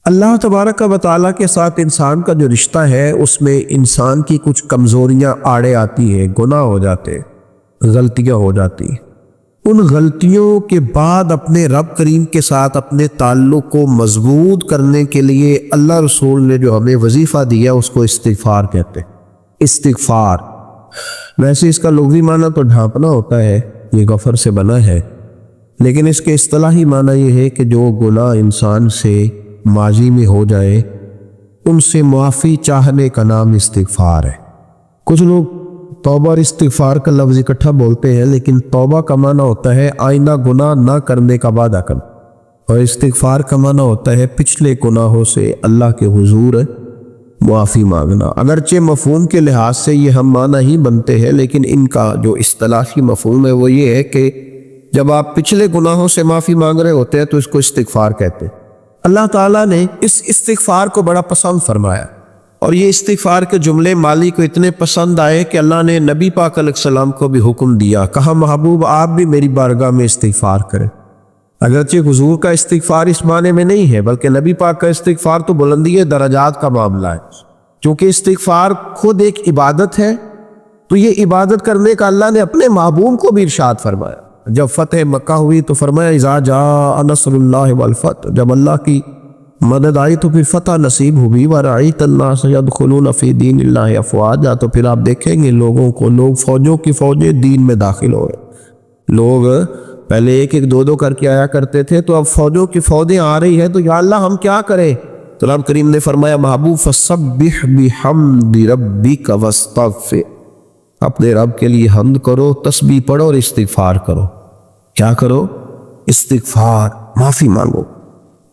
اللہ تبارک و تعالیٰ کے ساتھ انسان کا جو رشتہ ہے اس میں انسان کی کچھ کمزوریاں آڑے آتی ہیں، گناہ ہو جاتے، غلطیاں ہو جاتی۔ ان غلطیوں کے بعد اپنے رب کریم کے ساتھ اپنے تعلق کو مضبوط کرنے کے لیے اللہ رسول نے جو ہمیں وظیفہ دیا اس کو استغفار کہتے ہیں۔ استغفار ویسے اس کا لغوی معنی تو ڈھانپنا ہوتا ہے، یہ غفر سے بنا ہے، لیکن اس کے اصطلاحی معنی یہ ہے کہ جو گناہ انسان سے ماضی میں ہو جائے ان سے معافی چاہنے کا نام استغفار ہے۔ کچھ لوگ توبہ اور استغفار کا لفظ اکٹھا بولتے ہیں، لیکن توبہ کا معنی ہوتا ہے آئندہ گناہ نہ کرنے کا وعدہ کرنا، اور استغفار کا معنی ہوتا ہے پچھلے گناہوں سے اللہ کے حضور معافی مانگنا۔ اگرچہ مفہوم کے لحاظ سے یہ ہم معنی ہی بنتے ہیں، لیکن ان کا جو اصطلاحی مفہوم ہے وہ یہ ہے کہ جب آپ پچھلے گناہوں سے معافی مانگ رہے ہوتے ہیں تو اس کو استغفار کہتے ہیں۔ اللہ تعالیٰ نے اس استغفار کو بڑا پسند فرمایا، اور یہ استغفار کے جملے مالی کو اتنے پسند آئے کہ اللہ نے نبی پاک علیہ السلام کو بھی حکم دیا، کہا محبوب آپ بھی میری بارگاہ میں استغفار کریں۔ اگرچہ حضور کا استغفار اس معنی میں نہیں ہے، بلکہ نبی پاک کا استغفار تو بلندی درجات کا معاملہ ہے۔ چونکہ استغفار خود ایک عبادت ہے، تو یہ عبادت کرنے کا اللہ نے اپنے محبوب کو بھی ارشاد فرمایا۔ جب فتح مکہ ہوئی تو فرمایا اذا جاء نصر اللہ والفتح، جب اللہ کی مدد آئی تو پھر فتح نصیب ہوئی۔ ورأیت الناس يدخلون فی دین اللہ افواجا، تو پھر آپ دیکھیں گے لوگوں کو، لوگ فوجوں کی فوجیں دین میں داخل ہو رہے۔ لوگ پہلے ایک ایک دو دو کر کے آیا کرتے تھے، تو اب فوجوں کی فوجیں آ رہی ہیں، تو یا اللہ ہم کیا کریں؟ تو رب کریم نے فرمایا محبوب فسبح بحمد ربک واستغفر، اپنے رب کے لیے حمد کرو، تسبیح پڑھو اور استغفار کرو۔ کیا کرو؟ استغفار، معافی مانگو،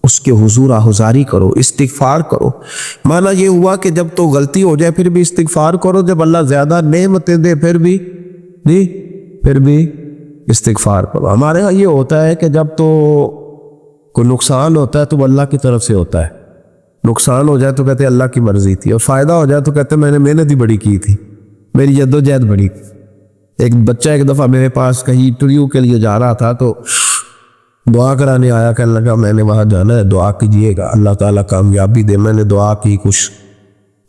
اس کے حضور آہذاری کرو، استغفار کرو۔ معنی یہ ہوا کہ جب تو غلطی ہو جائے پھر بھی استغفار کرو، جب اللہ زیادہ نعمتیں دے پھر بھی استغفار کرو۔ ہمارے ہاں یہ ہوتا ہے کہ جب تو کوئی نقصان ہوتا ہے تو وہ اللہ کی طرف سے ہوتا ہے، نقصان ہو جائے تو کہتے ہیں اللہ کی مرضی تھی، اور فائدہ ہو جائے تو کہتے ہیں میں نے محنت ہی بڑی کی تھی، میری جدوجہد بڑی تھی۔ ایک بچہ ایک دفعہ میرے پاس کہیں انٹرویو کے لیے جا رہا تھا، تو دعا کرانے آیا، کہنے لگا میں نے وہاں جانا ہے، دعا کیجئے گا اللہ تعالیٰ کامیابی دے۔ میں نے دعا کی، کچھ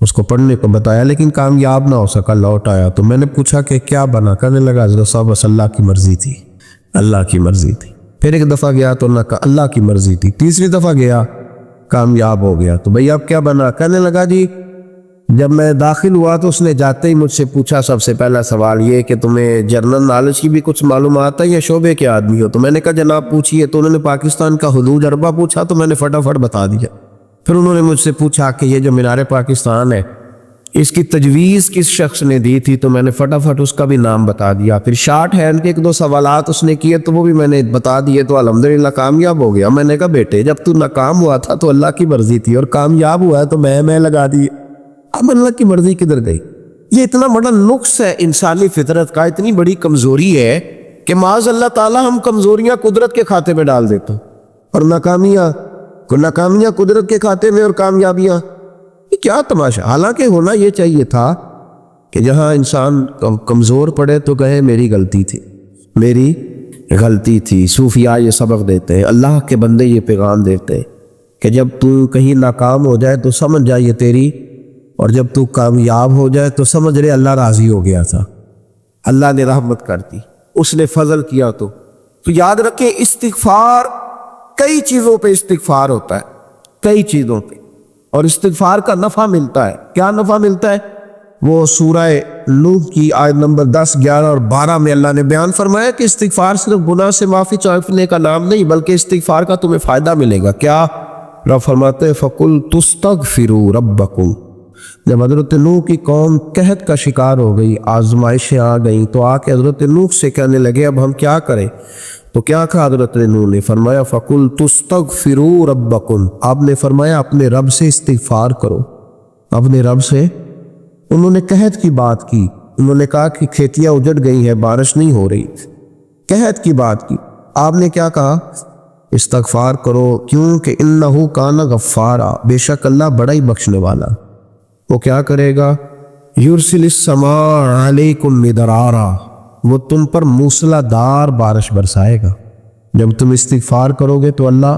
اس کو پڑھنے کو بتایا، لیکن کامیاب نہ ہو سکا، لوٹ آیا۔ تو میں نے پوچھا کہ کیا بنا؟ کہنے لگا حضرت صاحب بس اللہ کی مرضی تھی، اللہ کی مرضی تھی۔ پھر ایک دفعہ گیا تو نہ کہا اللہ کی مرضی تھی، تیسری دفعہ گیا کامیاب ہو گیا۔ تو بھئی اب کیا بنا؟ کہنے لگا جی جب میں داخل ہوا تو اس نے جاتے ہی مجھ سے پوچھا سب سے پہلا سوال یہ کہ تمہیں جنرل نالج کی بھی کچھ معلومات ہے یا شعبے کے آدمی ہو؟ تو میں نے کہا جناب پوچھئے۔ تو انہوں نے پاکستان کا حدود اربہ پوچھا تو میں نے فٹافٹ بتا دیا۔ پھر انہوں نے مجھ سے پوچھا کہ یہ جو مینار پاکستان ہے اس کی تجویز کس شخص نے دی تھی؟ تو میں نے فٹافٹ اس کا بھی نام بتا دیا۔ پھر شارٹ ہینڈ کے ایک دو سوالات اس نے کیے تو وہ بھی میں نے بتا دیے، تو الحمدللہ کامیاب ہو گیا۔ میں نے کہا بیٹے جب تو ناکام ہوا تھا تو اللہ کی مرضی تھی، اور کامیاب ہوا ہے تو میں لگا دی، اب اللہ کی مرضی کدھر گئی؟ یہ اتنا بڑا نقص ہے انسانی فطرت کا، اتنی بڑی کمزوری ہے کہ معاذ اللہ تعالیٰ ہم کمزوریاں قدرت کے کھاتے میں ڈال دیتے ہیں، اور ناکامیاں قدرت کے کھاتے میں، اور کامیابیاں یہ کیا تماشا۔ حالانکہ ہونا یہ چاہیے تھا کہ جہاں انسان کمزور پڑے تو کہے میری غلطی تھی۔ صوفیاء یہ سبق دیتے ہیں، اللہ کے بندے یہ پیغام دیتے ہیں کہ جب تو کہیں ناکام ہو جائے تو سمجھ جائے یہ تیری، اور جب تو کامیاب ہو جائے تو سمجھ رہے اللہ راضی ہو گیا تھا، اللہ نے رحمت کر دی، اس نے فضل کیا۔ تو یاد رکھیں استغفار کئی چیزوں پہ استغفار ہوتا ہے، کئی چیزوں پہ، اور استغفار کا نفع ملتا ہے۔ کیا نفع ملتا ہے؟ وہ سورہ نوح کی آیت نمبر 10، 11 اور 12 میں اللہ نے بیان فرمایا کہ استغفار صرف گناہ سے معافی چاہنے کا نام نہیں، بلکہ استغفار کا تمہیں فائدہ ملے گا۔ کیا؟ رب فرماتے ہیں فَقُلْتُ اسْتَغْفِرُوا رَبَّكُمْ۔ جب حضرت نوح کی قوم قحط کا شکار ہو گئی، آزمائشیں آ گئیں، تو آ کے حضرت نوح سے کہنے لگے اب ہم کیا کریں؟ تو کیا کہا حضرت نوح نے؟ فرمایا فَقُلْتُ اسْتَغْفِرُوا رَبَّكُمْ، آپ نے فرمایا اپنے رب سے استغفار کرو، اپنے رب سے۔ انہوں نے قحط کی بات کی، انہوں نے کہا کہ کھیتیاں اجڑ گئی ہیں، بارش نہیں ہو رہی، قحط کی بات کی۔ آپ نے کیا کہا؟ استغفار کرو، کیونکہ انہو کان غفارا، بے شک اللہ بڑا ہی بخشنے والا۔ وہ کیا کرے گا؟ یرسل السماء علیکم مدرارا، وہ تم پر موسلا دار بارش برسائے گا۔ جب تم استغفار کرو گے تو اللہ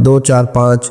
2 4 5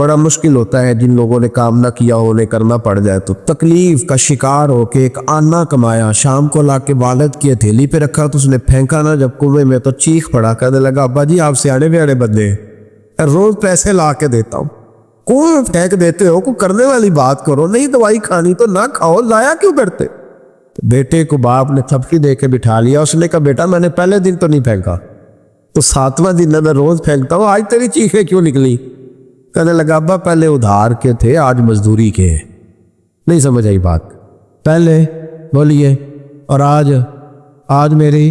بڑا مشکل ہوتا ہے جن لوگوں نے کام نہ کیا ہو انہیں کرنا پڑ جائے تو تکلیف کا شکار ہو کے ایک آنا کمایا، شام کو لا کے والد کی ہتھیلی پہ رکھا تو اس نے پھینکا نہ جب کنویں میں تو چیخ پڑا، کہنے لگا ابا جی آپ سیاڑے بیاڑے بندے ہیں، روز پیسے لا کے دیتا ہوں، کون پھینک دیتے ہو؟ کوئی کرنے والی بات کرو، نہیں دوائی کھانی تو نہ کھاؤ، لایا کیوں کرتے؟ بیٹے کو باپ نے تھپکی دے کے بٹھا لیا، اس نے کہا بیٹا میں نے پہلے دن تو نہیں پھینکا، تو 7واں دن میں روز پھینکتا ہوں، آج تیری چیخیں کیوں نکلی؟ کہنے لگا ابا پہلے ادھار کے تھے آج مزدوری کے ہیں۔ نہیں سمجھ آئی بات؟ پہلے بولیے اور آج میری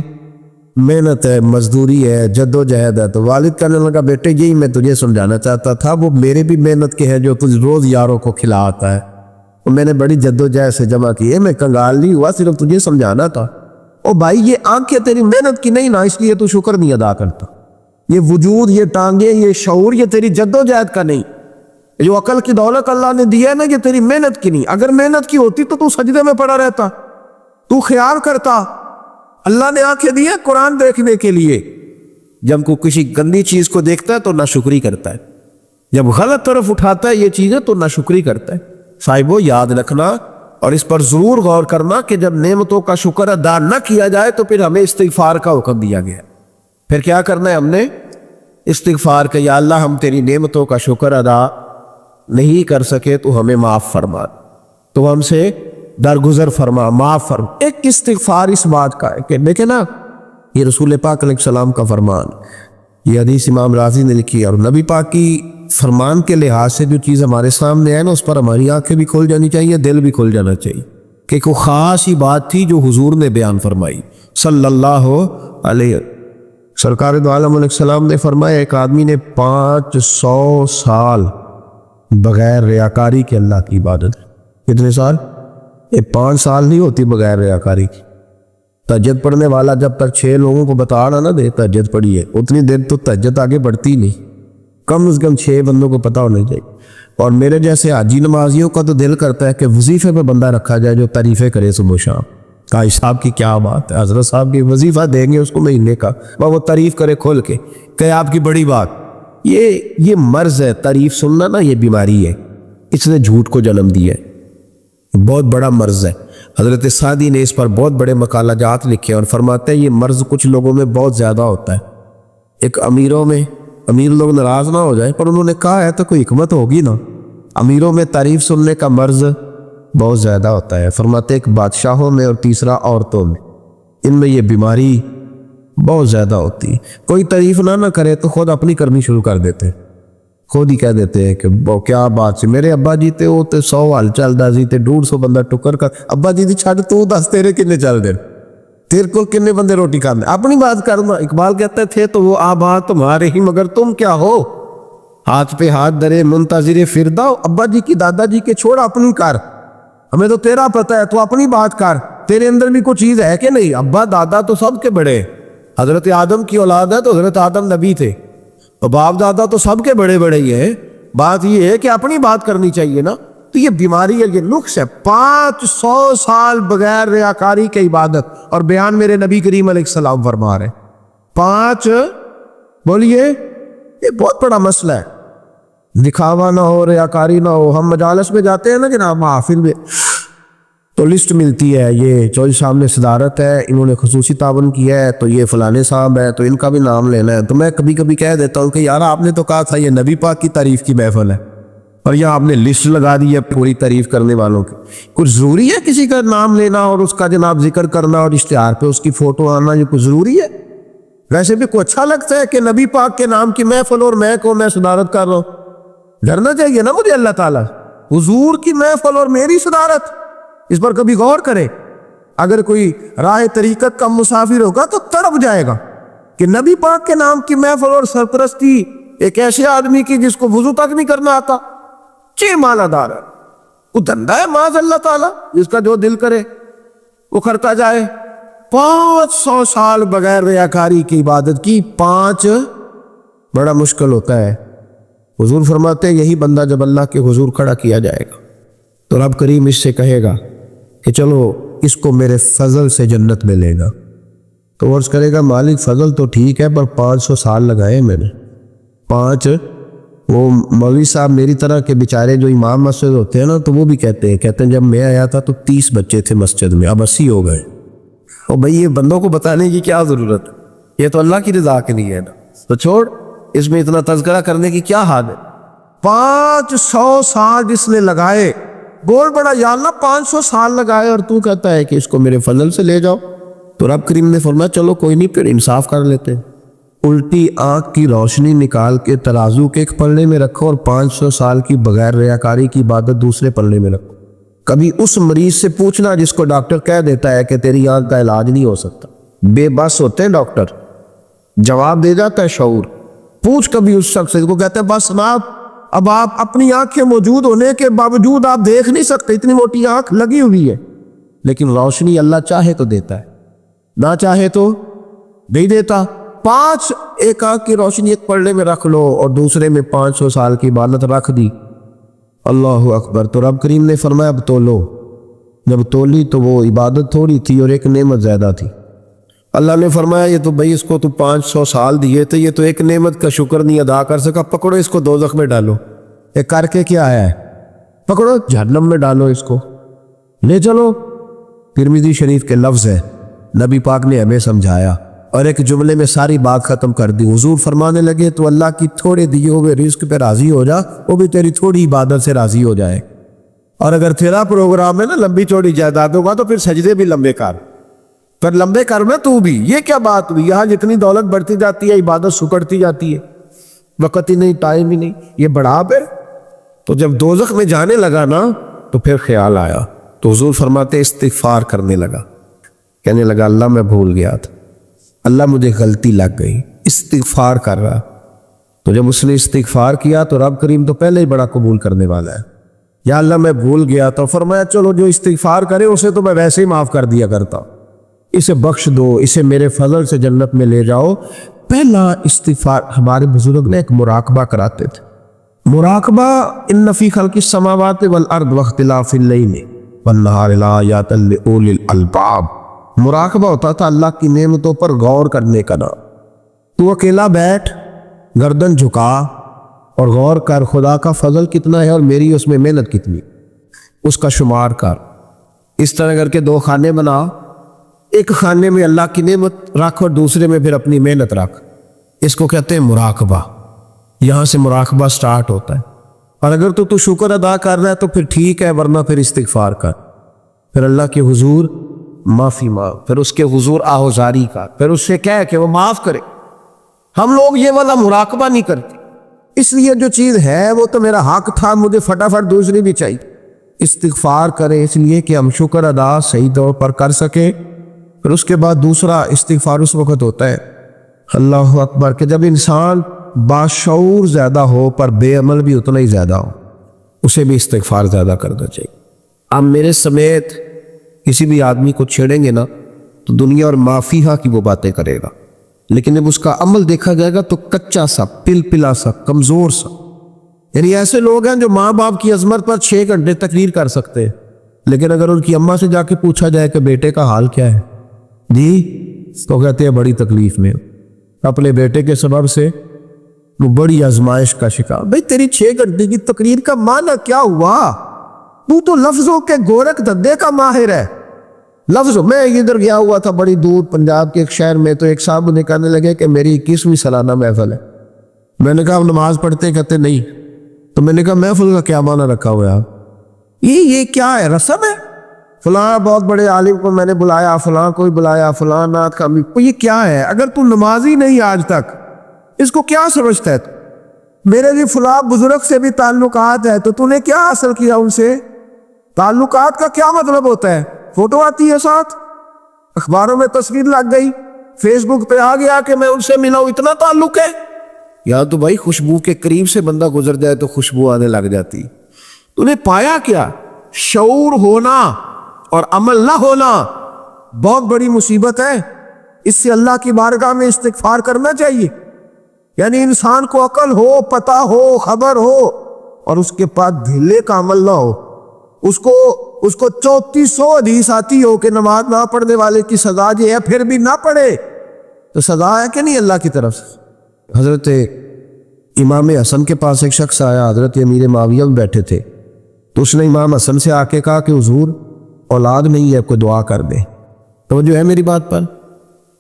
محنت ہے، مزدوری ہے، جد و جہد ہے۔ تو والد کہنے لگا بیٹے یہی میں تجھے سمجھانا چاہتا تھا، وہ میرے بھی محنت کے ہیں جو تجھ روز یاروں کو کھلاتا ہے، وہ میں نے بڑی جد و جہد سے جمع کی ہے، میں کنگال نہیں ہوا، صرف تجھے سمجھانا تھا۔ او بھائی یہ آنکھیں تیری محنت کی نہیں نا، اس لیے تو شکر نہیں ادا کرتا، یہ وجود، یہ ٹانگیں، یہ شعور، یہ تیری جد و جہد کا نہیں، جو عقل کی دولت اللہ نے دی ہے نا، یہ تیری محنت کی نہیں۔ اگر محنت کی ہوتی تو سجدے میں پڑا رہتا، تو خیال کرتا۔ اللہ نے آنکھیں دی ہیں قرآن دیکھنے کے لیے، جب کوئی کسی گندی چیز کو دیکھتا ہے تو ناشکری کرتا ہے، جب غلط طرف اٹھاتا ہے یہ چیزیں تو ناشکری کرتا ہے۔ صاحبو یاد رکھنا اور اس پر ضرور غور کرنا کہ جب نعمتوں کا شکر ادا نہ کیا جائے تو پھر ہمیں استغفار کا حکم دیا گیا۔ پھر کیا کرنا ہے ہم نے؟ استغفار کہ یا اللہ ہم تیری نعمتوں کا شکر ادا نہیں کر سکے تو ہمیں معاف فرما، تو ہم سے درگزر فرما، معاف فرما۔ ایک استغفار اس بات کا ہے کہ دیکھیں نا، یہ رسول پاک علیہ السلام کا فرمان، یہ حدیث امام راضی نے لکھی، اور نبی پاک کی فرمان کے لحاظ سے جو چیز ہمارے سامنے ہے نا اس پر ہماری آنکھیں بھی کھل جانی چاہیے، دل بھی کھل جانا چاہیے، کہ کوئی خاص ہی بات تھی جو حضور نے بیان فرمائی صلی اللہ علیہ وسلم۔ سرکار دو عالم علیہ السلام نے فرمایا ایک آدمی نے 500 سال بغیر ریاکاری کے اللہ کی عبادت، کتنے سال؟ یہ 5 سال نہیں ہوتی بغیر ریاکاری کی۔ تہجد پڑھنے والا جب تک 6 لوگوں کو بتا نہ دے تہجد پڑھی ہے، اتنی دیر تو تہجد آگے بڑھتی نہیں، کم از کم 6 بندوں کو پتہ ہونا چاہیے۔ اور میرے جیسے حاجی نمازیوں کا تو دل کرتا ہے کہ وظیفے پہ بندہ رکھا جائے جو تعریفیں کرے صبح و شام، قائد صاحب کی کیا بات ہے، حضرت صاحب کی وظیفہ دیں گے اس کو مہینے کا، وہ تعریف کرے کھول کے کہ آپ کی بڑی بات۔ یہ مرض ہے، تعریف سننا نا یہ بیماری ہے، اس نے جھوٹ کو جنم دیا ہے، بہت بڑا مرض ہے۔ حضرت سعدی نے اس پر بہت بڑے مقالہ جات لکھے اور فرماتے ہیں یہ مرض کچھ لوگوں میں بہت زیادہ ہوتا ہے۔ ایک امیر لوگ ناراض نہ ہو جائیں، پر انہوں نے کہا ہے تو کوئی حکمت ہوگی نا، امیروں میں تعریف سننے کا مرض بہت زیادہ ہوتا ہے۔ فرماتے ایک بادشاہوں میں اور تیسرا عورتوں میں، ان میں یہ بیماری بہت زیادہ ہوتی ہے۔ کوئی تعریف نہ کرے تو خود اپنی کرنی شروع کر دیتے ہیں، خود ہی کہہ دیتے ہیں کہ وہ کیا بات سے میرے ابا جی تے وہ تے 100 حال چلدا سی تے 150 بندہ ٹکر کر، ابا جی دی چھڈ تو دس تیرے کنے چل دے، تیرے کو کنے بندے روٹی کھاندے، اپنی بات کرنا۔ اقبال کہتے تھے تو وہ آبا تمہارے ہی مگر تم کیا ہو، ہاتھ پہ ہاتھ درے منتظر فردا، ابا جی کی دادا جی کے چھوڑ اپنی کر، ہمیں تو تیرا پتہ ہے تو اپنی بات کر، تیرے اندر بھی کوئی چیز ہے کہ نہیں؟ ابا دادا تو سب کے بڑے، حضرت آدم کی اولاد ہے تو حضرت آدم نبی تھے، اور باپ دادا تو سب کے بڑے بڑے ہی ہیں، بات یہ ہے کہ اپنی بات کرنی چاہیے نا۔ تو یہ بیماری ہے، یہ نقص ہے۔ 500 سال بغیر ریاکاری کی عبادت، اور بیان میرے نبی کریم علیہ السلام فرما رہے ہیں 5، بولیے یہ بہت بڑا مسئلہ ہے، دکھاوا نہ ہو، ریاکاری نہ ہو۔ ہم مجالس میں جاتے ہیں نا جناب، محافل میں تو لسٹ ملتی ہے، یہ چودھری صاحب نے صدارت ہے، انہوں نے خصوصی تعاون کیا ہے، تو یہ فلانے صاحب ہے تو ان کا بھی نام لینا ہے۔ تو میں کبھی کبھی کہہ دیتا ہوں کہ یار آپ نے تو کہا تھا یہ نبی پاک کی تعریف کی محفل ہے، اور یہ آپ نے لسٹ لگا دی ہے پوری تعریف کرنے والوں کی۔ کچھ ضروری ہے کسی کا نام لینا اور اس کا جناب ذکر کرنا اور اشتہار پہ اس کی فوٹو آنا، یہ کچھ ضروری ہے؟ ویسے بھی کوئی اچھا لگتا ہے کہ نبی پاک کے نام کی محفل اور میں صدارت کر رہا ہوں؟ ڈرنا چاہیے نا مجھے اللہ تعالیٰ، حضور کی محفل اور میری صدارت، اس پر کبھی غور کرے۔ اگر کوئی راہ طریقت کا مسافر ہوگا تو تڑپ جائے گا کہ نبی پاک کے نام کی محفل اور سرپرستی ایک ایسے آدمی کی جس کو وضو تک نہیں کرنا آتا، چھ مالا دار ہے، وہ دھندا ہے معاذ اللہ تعالیٰ، جس کا جو دل کرے وہ کرتا جائے۔ 500 سال بغیر ریاکاری کی عبادت کی، 5 بڑا مشکل ہوتا ہے۔ حضور فرماتے ہیں یہی بندہ جب اللہ کے حضور کھڑا کیا جائے گا تو رب کریم اس سے کہے گا کہ چلو اس کو میرے فضل سے جنت میں لے گا، تو عرض کرے گا مالک فضل تو ٹھیک ہے پر 500 سال لگائے میں نے، 5 وہ مولوی صاحب میری طرح کے بیچارے جو امام مسجد ہوتے ہیں نا، تو وہ بھی کہتے ہیں جب میں آیا تھا تو 30 بچے تھے مسجد میں، اب 80 ہو گئے۔ اور بھئی یہ بندوں کو بتانے کی کیا ضرورت ہے؟ یہ تو اللہ کی رضا کے لیے ہے نا، تو چھوڑ اس میں اتنا تذکرہ کرنے کی کیا حال ہے۔ 500 سال جس نے لگائے، بول بڑا یا اللہ 500 سال لگائے، اور تو کہتا ہے کہ اس کو میرے فضل سے لے جاؤ۔ تو رب کریم نے فرمایا چلو کوئی نہیں، پھر انصاف کر لیتے ہیں۔ الٹی آنکھ کی روشنی نکال کے ترازو کے ایک پلڑے میں رکھو، اور 500 سال کی بغیر ریاکاری کی عبادت دوسرے پلڑے میں رکھو۔ کبھی اس مریض سے پوچھنا جس کو ڈاکٹر کہہ دیتا ہے کہ تیری آنکھ کا علاج نہیں ہو سکتا، بے بس ہوتے ہیں ڈاکٹر، جواب دے جاتا ہے شعور۔ پوچھ کبھی اس شخص سے، کو کہتے ہیں بس جناب اب آپ اپنی آنکھیں موجود ہونے کے باوجود آپ دیکھ نہیں سکتے، اتنی موٹی آنکھ لگی ہوئی ہے، لیکن روشنی اللہ چاہے تو دیتا ہے، نہ چاہے تو نہیں دیتا۔ 5 ایک آنکھ کی روشنی ایک پلڑے میں رکھ لو اور دوسرے میں 500 سال کی عبادت رکھ دی، اللہ اکبر۔ تو رب کریم نے فرمایا اب تولو۔ جب تولی تو وہ عبادت تھوڑی تھی اور ایک نعمت زیادہ تھی۔ اللہ نے فرمایا یہ تو بھائی اس کو تو 500 سال دیے تھے، یہ تو ایک نعمت کا شکر نہیں ادا کر سکا، پکڑو اس کو دوزخ میں ڈالو۔ یہ کر کے کیا آیا ہے؟ پکڑو جہنم میں ڈالو اس کو، لے چلو۔ ترمذی شریف کے لفظ ہے، نبی پاک نے ہمیں سمجھایا اور ایک جملے میں ساری بات ختم کر دی۔ حضور فرمانے لگے تو اللہ کی تھوڑے دیے ہوئے رزق پہ راضی ہو جا، وہ بھی تیری تھوڑی عبادت سے راضی ہو جائے۔ اور اگر تیرا پروگرام ہے نا لمبی چوڑی جائیداد ہوگا تو پھر سجدے بھی لمبے کر، پھر لمبے کر میں تو بھی۔ یہ کیا بات ہوئی؟ یہاں جتنی دولت بڑھتی جاتی ہے عبادت سکڑتی جاتی ہے، وقت ہی نہیں، ٹائم ہی نہیں، یہ بڑھا پھر۔ تو جب دوزخ میں جانے لگا نا تو پھر خیال آیا، تو حضور فرماتے استغفار کرنے لگا، کہنے لگا اللہ میں بھول گیا تھا، اللہ مجھے غلطی لگ گئی، استغفار کر رہا۔ تو جب اس نے استغفار کیا تو رب کریم تو پہلے ہی بڑا قبول کرنے والا ہے۔ یا اللہ میں بھول گیا، تو فرمایا چلو جو استغفار کرے اسے تو میں ویسے ہی معاف کر دیا کرتا، اسے بخش دو، اسے میرے فضل سے جنت میں لے جاؤ۔ پہلا استغفار ہمارے بزرگ نے ایک مراقبہ کراتے تھے۔ مراقبہ ان فی خلق السماوات والارض واختلاف اللیل والنہار لآیات لأولی الالباب۔ مراقبہ ہوتا تھا اللہ کی نعمتوں پر غور کرنے کا نام۔ تو اکیلا بیٹھ، گردن جھکا اور غور کر خدا کا فضل کتنا ہے اور میری اس میں محنت کتنی، اس کا شمار کر۔ اس طرح کر کے 2 خانے بنا، ایک خانے میں اللہ کی نعمت رکھ اور دوسرے میں پھر اپنی محنت رکھ۔ اس کو کہتے ہیں مراقبہ۔ یہاں سے مراقبہ سٹارٹ ہوتا ہے۔ اور اگر تو شکر ادا کر رہا ہے تو پھر ٹھیک ہے، ورنہ پھر استغفار کر، پھر اللہ کے حضور معافی مانگ، پھر اس کے حضور آہوزاری کر، پھر اس سے کہہ کہ وہ معاف کرے۔ ہم لوگ یہ والا مراقبہ نہیں کرتے، اس لیے جو چیز ہے وہ تو میرا حق تھا، مجھے فٹافٹ دوسری بھی چاہیے۔ استغفار کرے اس لیے کہ ہم شکر ادا صحیح طور پر کر سکے۔ پھر اس کے بعد دوسرا استغفار اس وقت ہوتا ہے اللہ اکبر کہ جب انسان باشعور زیادہ ہو پر بے عمل بھی اتنا ہی زیادہ ہو، اسے بھی استغفار زیادہ کرنا چاہیے۔ اب میرے سمیت کسی بھی آدمی کو چھیڑیں گے نا تو دنیا اور مافیہ کی وہ باتیں کرے گا، لیکن جب اس کا عمل دیکھا جائے گا تو کچا سا، پلا سا، کمزور سا۔ یعنی ایسے لوگ ہیں جو ماں باپ کی عظمت پر 6 گھنٹے تقریر کر سکتے ہیں، لیکن اگر ان کی اماں سے جا کے پوچھا جائے کہ بیٹے کا حال کیا ہے جی، تو کہتے ہیں بڑی تکلیف میں، اپنے بیٹے کے سبب سے وہ بڑی آزمائش کا شکار۔ بھئی تیری 6 گھنٹے کی تقریر کا معنی کیا ہوا؟ تو لفظوں کے گورکھ دھندے کا ماہر ہے۔ لفظوں میں ادھر گیا ہوا تھا بڑی دور پنجاب کے ایک شہر میں، تو ایک صاحب مجھے کہنے لگے کہ میری 21ویں سالانہ محفل ہے۔ میں نے کہا آپ نماز پڑھتے ہیں؟ کہتے نہیں۔ تو میں نے کہا محفل کا کیا معنی رکھا ہوا ہے آپ؟ یہ کیا ہے، رسم ہے؟ فلاں بہت بڑے عالم کو میں نے بلایا، فلاں کوئی بلایا، فلاں نعت کا، یہ کیا ہے؟ اگر تو نمازی نہیں آج تک، اس کو کیا سمجھتا ہے تو؟ میرے بھی فلاں بزرگ سے بھی تعلقات ہے، تو نے کیا حاصل کیا ان سے؟ تعلقات کا کیا مطلب ہوتا ہے؟ فوٹو آتی ہے ساتھ، اخباروں میں تصویر لگ گئی، فیس بک پہ آ گیا کہ میں ان سے ملا ہوں، اتنا تعلق ہے؟ یا تو بھائی خوشبو کے قریب سے بندہ گزر جائے تو خوشبو آنے لگ جاتی۔ تو نے پایا کیا؟ شعور ہونا اور عمل نہ ہونا بہت بڑی مصیبت ہے۔ اس سے اللہ کی بارگاہ میں استغفار کرنا چاہیے۔ یعنی انسان کو عقل ہو، پتہ ہو، خبر ہو، اور اس کے پاس دھلے کا عمل نہ ہو۔ اس کو 3400 حدیث آتی ہو کہ نماز نہ پڑھنے والے کی سزا یہ ہے، پھر بھی نہ پڑھے تو سزا ہے کہ نہیں اللہ کی طرف سے؟ حضرت امام حسن کے پاس ایک شخص آیا، حضرت امیر معاویہ بھی بیٹھے تھے، تو اس نے امام حسن سے آ کے کہا کہ حضور اولاد نہیں ہے، کوئی دعا کر دے۔ تو جو ہے میری بات پر،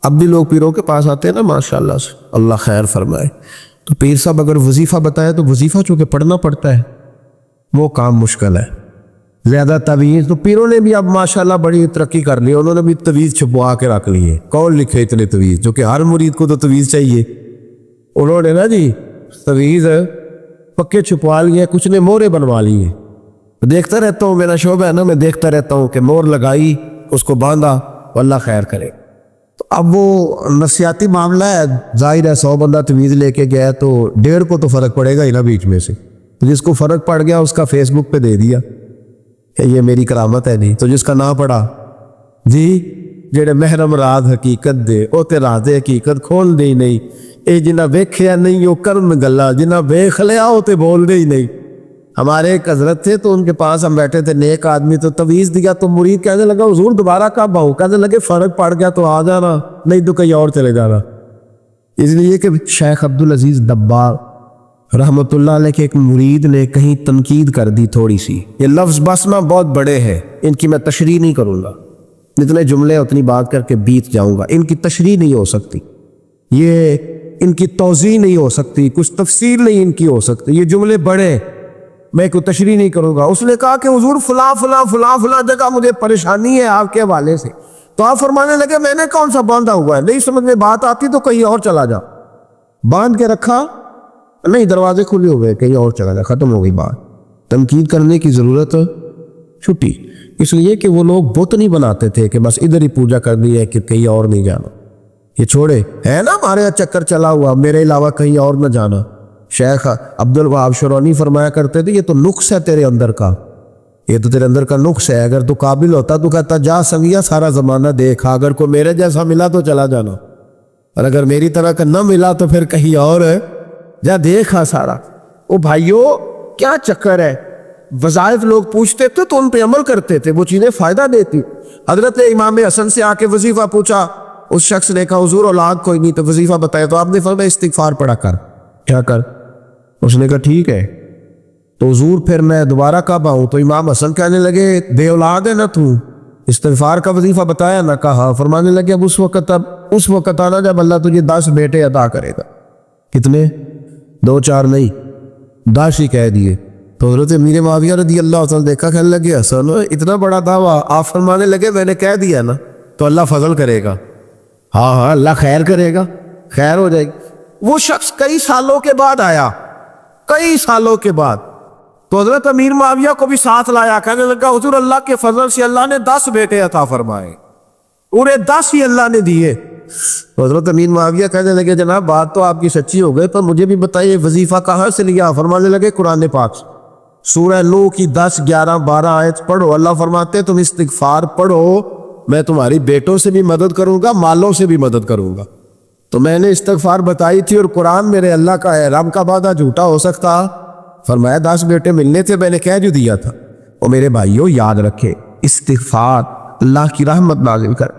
اب بھی لوگ پیروں کے پاس آتے ہیں نا، ماشاءاللہ سے اللہ خیر فرمائے، تو پیر صاحب اگر وظیفہ بتائے تو وظیفہ چونکہ پڑھنا پڑتا ہے، وہ کام مشکل ہے۔ زیادہ تویز تو پیروں نے بھی اب ماشاءاللہ بڑی ترقی کر لی، انہوں نے بھی تویز چھپوا کے رکھ لی ہے، کون لکھے اتنے تویز، جو کہ ہر مرید کو تو تویز چاہیے، انہوں نے نا جی تویز پکے چھپوا لیے، کچھ نے مورے بنوا لی ہیں۔ دیکھتا رہتا ہوں، میرا شعبہ ہے نا، میں دیکھتا رہتا ہوں کہ مور لگائی، اس کو باندھا، اللہ خیر کرے۔ تو اب وہ نفسیاتی معاملہ ہے، ظاہر ہے 100 بندہ تویز لے کے گیا تو 1.5 کو تو فرق پڑے گا ہی نا بیچ میں سے، تو جس کو فرق پڑ گیا اس کا فیس بک پہ دے دیا کہ یہ میری کرامت ہے نہیں، تو جس کا نہ پڑا جی جڑے محرم راز حقیقت دے او تے راز حقیقت کھول دے ہی نہیں، اے جنہ ویکھیا نہیں او کرن گلا، جنہ ویکھ لیا او تے بول دے ہی نہیں۔ ہمارے ایک حضرت تھے تو ان کے پاس ہم بیٹھے تھے، نیک آدمی، تو تویز دیا تو مرید کہنے لگا حضور دوبارہ کب آؤں؟ کہنے لگے فرق پڑ گیا تو آ جانا، نہیں تو کہیں اور چلے جانا۔ اس لیے کہ شیخ عبدالعزیز دباغ رحمۃ اللہ علیہ کے ایک مرید نے کہیں تنقید کر دی تھوڑی سی، یہ لفظ بس میں بہت بڑے ہیں، ان کی میں تشریح نہیں کروں گا، جتنے جملے اتنی بات کر کے بیت جاؤں گا، ان کی تشریح نہیں ہو سکتی، یہ ان کی توضیح نہیں ہو سکتی، کچھ تفسیر نہیں ان کی ہو سکتی، یہ جملے بڑے، میں کوئی تشریح نہیں کروں گا۔ اس نے کہا کہ حضور فلاں فلاں فلاں فلاں جگہ مجھے پریشانی ہے آپ کے حوالے سے، تو آپ فرمانے لگے میں نے کون سا باندھا ہوا ہے، نہیں سمجھ میں بات آتی تو کہیں اور چلا جا، باندھ کے رکھا، نہیں دروازے کھلے ہوئے، کہیں اور چلا جا، ختم ہو گئی بات۔ تنقید کرنے کی ضرورت چھٹی، اس لیے کہ وہ لوگ بت نہیں بناتے تھے کہ بس ادھر ہی پوجا کرنی ہے کہ کہیں اور نہیں جانا، یہ چھوڑے ہے نا ہمارے یہاں چکر چلا ہوا، میرے علاوہ کہیں اور نہ جانا۔ شیخ عبدالوہاب شرونی فرمایا کرتے تھے یہ تو نقص ہے تیرے اندر کا، یہ تو تیرے اندر کا نقص ہے، اگر تو قابل ہوتا تو کہتا جا سنگیا سارا زمانہ دیکھا، اگر کوئی میرے جیسا ملا تو چلا جانا، اور اگر میری طرح کا نہ ملا تو پھر کہیں اور ہے، جا دیکھا سارا۔ او بھائیو کیا چکر ہے، وظائف لوگ پوچھتے تھے تو ان پہ عمل کرتے تھے، وہ چیزیں فائدہ دیتی۔ حضرت امام حسن سے آ کے وظیفہ پوچھا، اس شخص نے کہا حضور اولاد کوئی نہیں، تو وظیفہ بتایا، تو آپ نے فرمایا استغفار پڑھا کر۔ کیا کر؟ اس نے کہا ٹھیک ہے، تو حضور پھر میں دوبارہ کب آؤں؟ تو امام حسن کہنے لگے بے اولاد ہے نا تو، استغفار کا وظیفہ بتایا نہ، کہا، فرمانے لگے اب اس وقت آنا جب اللہ تجھے 10 بیٹے عطا کرے گا۔ کتنے؟ 2 4 نہیں، 10 ہی کہہ دیے۔ تو حضرت امیر معاویہ رضی اللہ عنہ دیکھا، کہنے لگے حسن اتنا بڑا دعویٰ، آپ فرمانے لگے میں نے کہہ دیا نا تو اللہ فضل کرے گا، ہاں ہاں اللہ خیر کرے گا، خیر ہو جائے گی۔ وہ شخص کئی سالوں کے بعد آیا، کئی سالوں کے بعد، تو حضرت امیر معاویہ کو بھی ساتھ لایا، کہنے لگا حضور اللہ کے فضل سے اللہ نے 10 بیٹے عطا فرمائے، انہیں 10 ہی اللہ نے دیے۔ تو حضرت امیر معاویہ کہنے لگے جناب بات تو آپ کی سچی ہو گئی، پر مجھے بھی بتائیے وظیفہ کہاں سے لیا؟ فرمانے لگے قرآن پاک سے، سورہ نوح کی 10 11 12 آیت پڑھو، اللہ فرماتے تم استغفار پڑھو، میں تمہاری بیٹوں سے بھی مدد کروں گا، مالوں سے بھی مدد کروں گا۔ تو میں نے استغفار بتائی تھی، اور قرآن میرے اللہ کا ہے، رب کا وعدہ جھوٹا ہو سکتا؟ فرمایا 10 بیٹے ملنے تھے، میں نے کہہ جو دیا تھا۔ اور میرے بھائیوں یاد رکھے، استغفار اللہ کی رحمت نازل کر